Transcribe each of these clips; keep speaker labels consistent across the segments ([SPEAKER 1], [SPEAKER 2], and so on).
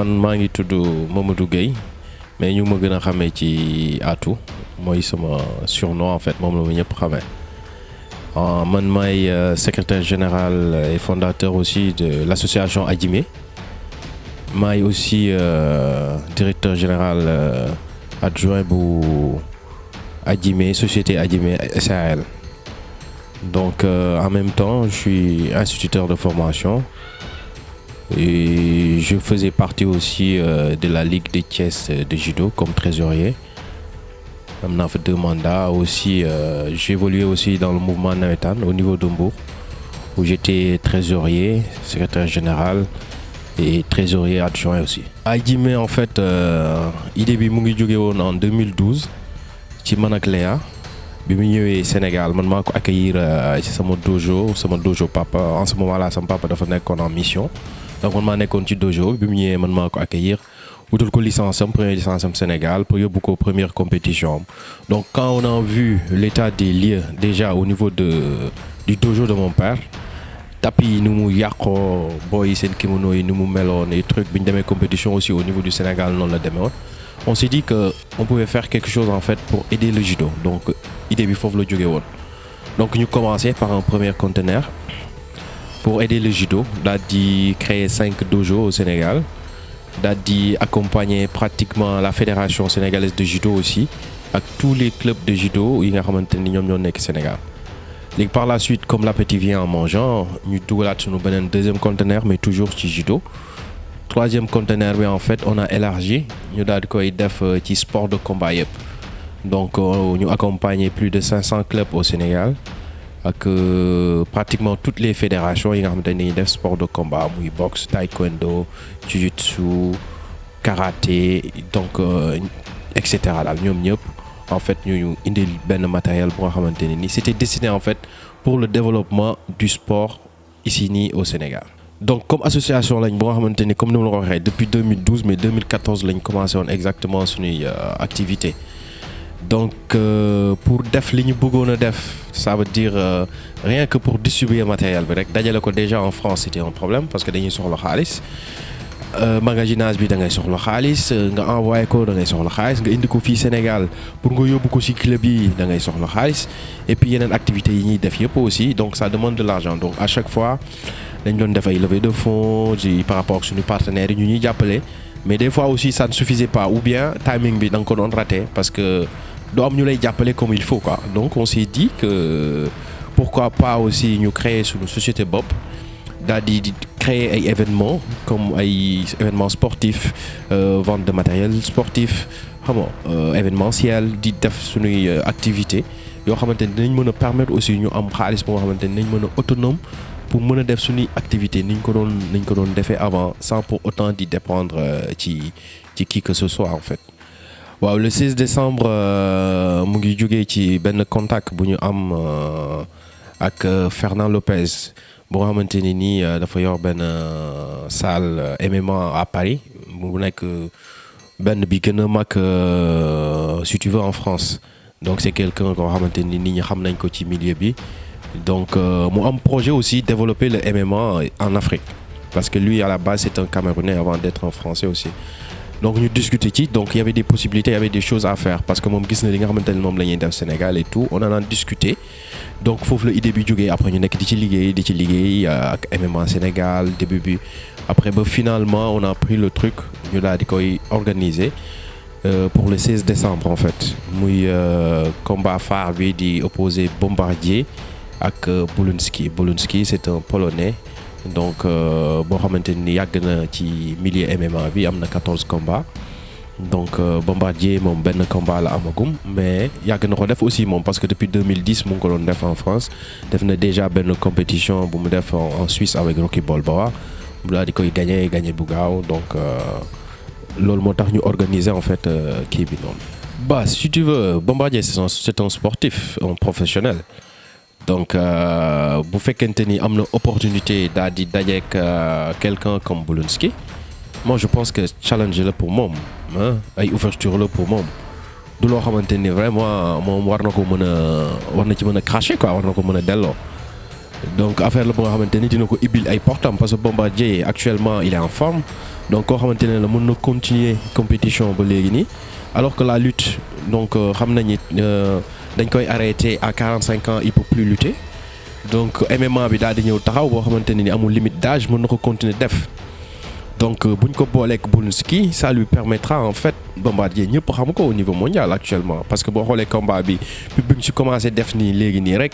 [SPEAKER 1] man maa ngi tudd Mamadou Gueye mais ñu ma gën a xamee ci Atou mooy sama surnom en fait moom la ma ñëpp xamee man maay secrétaire général et fondateur aussi de l'association Adjimé maay aussi directeur général adjoint bu Adjimé société Adjimé SARL. Donc en même temps je suis instituteur de formation. Et je faisais partie aussi de la Ligue de Thiès de judo comme trésorier. On a fait 2 mandats aussi. J'ai évolué aussi dans le mouvement Nawetan au niveau de Mbour, où j'étais trésorier, secrétaire général et trésorier adjoint aussi. Adjimé en fait, idée bi mu ngi jóge woon en 2012 ci man ak Léa bi mu ñëwee Sénégal man maa ko accueillir ci sama dojo papa. En ce moment là sama papa dafa nekkoon en mission. Donc man maa nekkoon ci dojo bi mu ñëwee man maa ko accueillir wutal ko licence am première licence am Sénégal pour yóbbu ko première compétition. Donc quand on a vu l'état des lieux déjà au niveau du dojo de mon père, tapis yi ni mu yàqoo booy seen kimono yi ni mu meloon et trucs bi ñu demee compétition aussi au niveau du Sénégal noonu la demee woon, on s'est dit que on pouvait faire quelque chose en fait pour aider le judo. Donc idée bi foofu la jógee woon. Donc ñu commencé par un premier conteneur pour aider le judo, daal di créer 5 dojos au Sénégal, daal di accompagner pratiquement la fédération sénégalaise de judo aussi ak tous les clubs de judo yi nga xamante ni ñoom ñoo nekk Sénégal. Léegi par la suite comme l'appétit vient en mangeant ñu dugalaat suñu beneen deuxième conteneur mais toujours ci judo. Troisième conteneur bi en fait on a élargi ñu daal di koy def ci sport de combat yëpp. Donc ñu accompagner plus de 500 clubs au Sénégal ak pratiquement toutes les fédérations yi nga xamante ni def sport de combat muy boxe, taekwondo, jiu-jitsu, karaté, donc et cetera daal ñoom ñëpp en fait ñu indi benn matériel bu nga xamante ni c'était destiné en fait pour le développement du sport ici nii au Sénégal. Donc comme association lañ bu nga xamante ni comme ni ma la ko waxee depuis 2012 mais 2014 lañ commencé woon exactement suñuy activité. Donc pour def li ñu bëggoon a def ça veut dire rien que pour distribuer matériel bi rek dajale ko déjà en France c'était un problème parce que dañuy soxla xaalis magasinage bi da ngay soxla xaalis nga envoyé ko da ngay soxla xaalis nga indi ko fii Sénégal pour nga yóbbu ko ci club yi da ngay soxla xaalis et puis yeneen activités yi ñuy def yëpp aussi donc ça demande de l'argent. Donc à chaque fois dañ doon def ay levée de fonds par rapport ak suñu partenaires yi ñu ñuy jàppale mais des fois aussi ça ne suffisait pas ou bien timing bi da nga ko doon raté parce que doo am ñu lay jàppale comme il faut quoi. Donc on s'est dit que pourquoi pas aussi ñu créer suñu société bopp daal di créer ay événements comme ay événements sportifs vente de matériel sportif xam nga événementiel di def suñuy activité yoo xamante ni dinañ mën a permettre aussi ñu am xaalis boo xamante ni dinañ mën a autonome pour mën a def suñuy activité niñ ko doon defee avant sans pour autant di dépendre ci qui que ce soit en fait. waaw le 16 décembre mu ngi jógee ci benn contact bu ñu am ak Fernand Lopez boo xamante ni nii dafa yor benn salle MMA à Paris mu nekk benn bi gën a mag si tu veux en France. Donc c'est quelqu'un koo xamante ni nit ñi xam nañ ko ci milieu bi. Donc mu am projet aussi développer le MMA en Afrique parce que lui à la base c'est un Camerounais avant d'être un Français aussi. Donc ñu discuter ci donc il y avait des possibilités, il y avait des choses à faire parce que moom gis na li nga xamante ne moom la ñuy def Sénégal et tout on en a discuté. Donc foofu la idée bi jógee après ñu nekk di ci liggéey ak MMA Sénégal début bi après ba finalement on a pris le truc ñu daal di koy organiser pour le 16 décembre en fait muy combat phare bi di opposer Bombardier ak Bolunski c'est un Polonais. Donc boo xamante ni yàgg na ci milieu MMA bi am na 14 combats donc Bombardier moom benn combat la amagum mais yàgg na ko def aussi moom parce que depuis 2010 mu ngi ko doon def en France def na déjà benn compétition bu mu def en Suisse avec Rocky Balboa mu daal di koy gagné bu gaaw donc loolu moo tax ñu organiser en fait kii bi noonu. Bah si tu veux Bombardier c'est un sportif un professionnel. Donc bu fekkente ni am na opportunité daal di dajeek quelqu'un comme Bolunski moi je pense que challenge la pour moom ay ouverture la pour moom du loo xamante ni vraiment moom war na ci mën a cracher quoi war na ko mën a delloo. Donc affaire la bu nga xamante ni dina ko ibbil ay portam parce que Bombardier actuellement il est en forme donc koo xamante ne la mën na continuer compétition ba léegi nii alors que la lutte donc xam nañu dañ koy arrêter à 45 ans il peut plus lutter donc MMA bi daal di ñëw taxaw boo xamante ne ni amul limite d'âge mën na ko continuer def donc buñ ko booleeg Volkanovski ça lui permettra en fait Bombardier ñëpp xam ko au niveau mondial actuellement parce que boo xoolee combat bi bi ñu ci commencé def nii léegi nii rek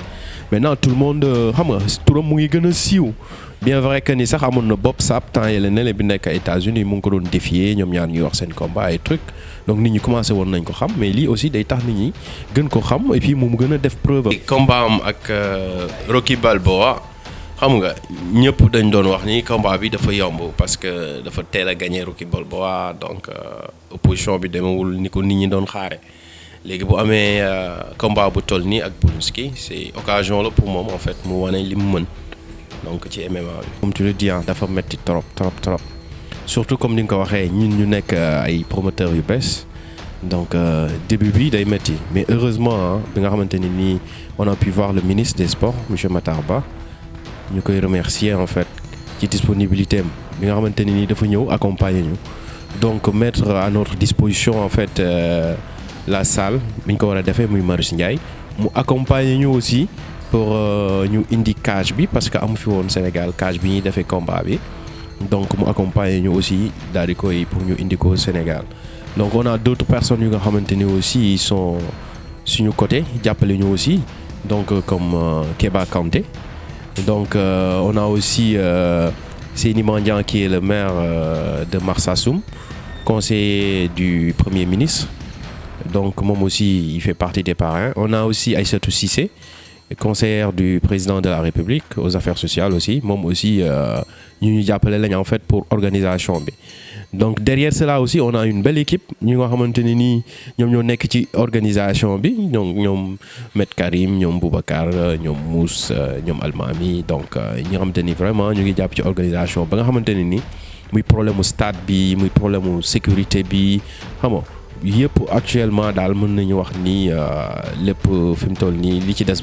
[SPEAKER 1] maintenant tout le monde xam nga turam mu ngi gën a siiw bien vrai que ni sax amoon na Bob Sapp temps yële ne bi nekk États-Unis mu ngi ko doon défier ñoom ñaar ñuy wax seen combat ay truc donc nit ñi commencé woon nañ ko xam mais lii aussi day tax nit ñi gën ko xam et puis moom gën a def preuve. combat am ak Rocky Balboa. xam nga ñëpp dañ doon wax ni combat bi dafa yomb parce que dafa teel a gagné Rocky Balboa donc opposition bi demewul ni ko nit ñi doon xaare léegi bu amee combat bu toll nii ak Volkanovski c'est occasion la pour moom en fait mu wane li mu mën donc ci MMA bi. comme tu le dis dafa metti trop surtout comme ni nga ko waxee ñun ñu nekk ay promoteurs yu bees donc début bi day metti mais heureusement bi nga xamante ni nii on a pu voir le ministre des sports monsieur Matar Ba. ñu koy remercier en fait ci disponibilité am bi nga xamante ne ni dafa ñëw accompagner ñu donc mettre à notre disposition en fait la salle bi ñu ko war a defee muy Marius Ndiaye mu accompagner ñu aussi pour ñu indi cage bi parce que amu fi woon Sénégal cage bi ñuy defee combat bi donc mu accompagner ñu aussi daal di koy pour ñu indi ko Sénégal donc on a d'autres personnes yu nga xamante ni aussi ils sont suñu côté jàppale ñu aussi donc comme Kéba Kanté. Donc on a aussi Seyni Mandiang qui est le maire de Marsassoum, conseiller du Premier ministre. Donc moom aussi il fait partie des parrains. On a aussi Aïssatou Cissé, conseillère du président de la République aux affaires sociales aussi. Moom aussi ñu jàppale lañ en fait pour organisation bi. Donc derrière cela aussi on a une belle équipe ñu nga xamante ne nii ñoom ñoo nekk ci organisation bi ñoom Maître Karim ñoom Boubacar ñoom Mouss ñoom Almami donc ñi nga xamante ni vraiment ñu ngi jàpp ci organisation ba nga xamante ne ni muy problème mu stade bi muy problème mu sécurité bi xam nga yëpp actuellement daal mën nañu wax ni lépp fi mu toll nii li ci des.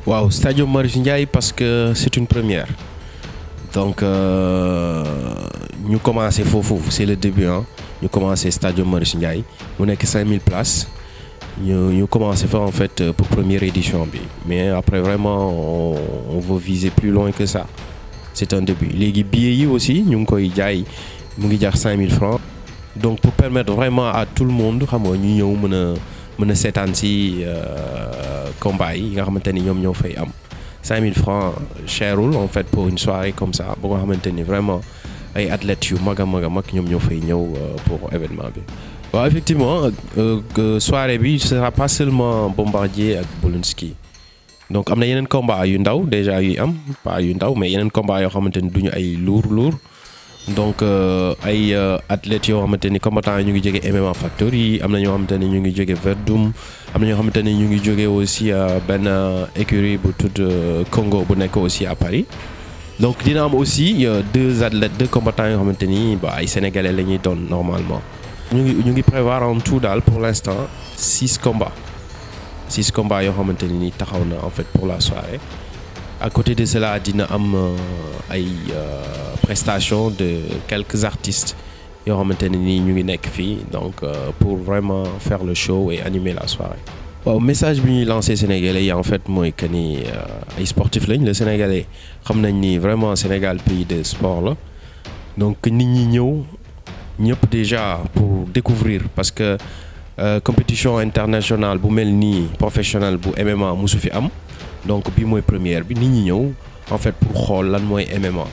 [SPEAKER 1] waaw stade Marius Ndiaye parce que c'est une première. Donc ñu commencé foofu c'est le début ñu commencé stade Marius Ndiaye mu nekk 5000 places ñu commencé fa en fait pour première édition bi mais après vraiment on veut viser plus loin que ça c'est un début léegi billets yi aussi ñu ngi koy jaay mu ngi jar 5000 francs donc pour permettre vraiment à tout le monde xam nga ñu ñëw mën a seetaan ci combat yi nga xamante ni ñoom ñoo fay am. 5000 francs cherul en fait pour une soirée comme ça boo nga xamante ni vraiment ay athlètes yu mag a mag ñoom ñoo fay ñëw pour événement bi. waaw effectivement soirée bi ce sera pas seulement Bombardier ak Volkanovski donc am na yeneen combat yu ndaw déjà yu am pas yu ndaw mais yeneen combat yoo xamante ni duñu ay lourd donc ay athlètes yoo xamante ni combattants yi ñu ngi jóge MMA Factory am na ñoo xamante ni ñu ngi jóge Verdum am na ñoo xamante ni ñu ngi jóge aussi benn écurie bu tudd Congo bu nekk aussi à Paris donc dina am aussi deux combattants yoo xamante ni ba ay sénégalais la ñuy doon normalement. ñu ngi prévoir en tout daal pour l'instant 6 combats yoo xamante ni taxaw na en fait pour la soirée. À côté de cela dina am ay prestations de quelques artistes yoo xamante ne ni ñu ngi nekk fii donc pour vraiment faire le show et animer la soirée. waaw message bi ñuy lancé Sénégalais yi en fait mooy que ni ay sportifs lañ le Sénégalais xam nañ ni vraiment Sénégal pays de sport la donc nit ñi ñëw ñëpp déjà pour découvrir parce que compétition internationale bu mel nii professionnelle bu MMA musu fi am. Donc bii mooy première bi nit ñi ñëw en fait pour xool lan mooy MMA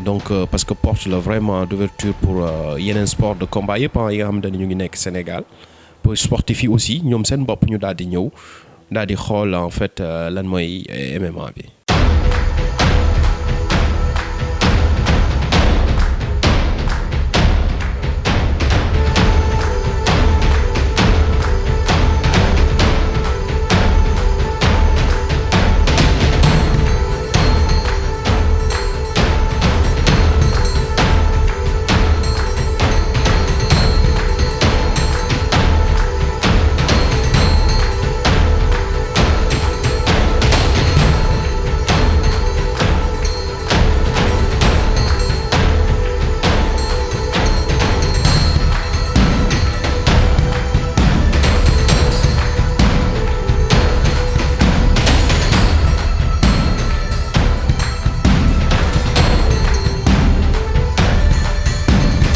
[SPEAKER 1] donc parce que porte la vraiment d'ouverture pour yeneen sport de combat yëpp yi nga xamante ne ñu ngi nekk Sénégal pour sportif yi aussi ñoom seen bopp ñu daal di ñëw daal di xool en fait lan mooy MMA bi.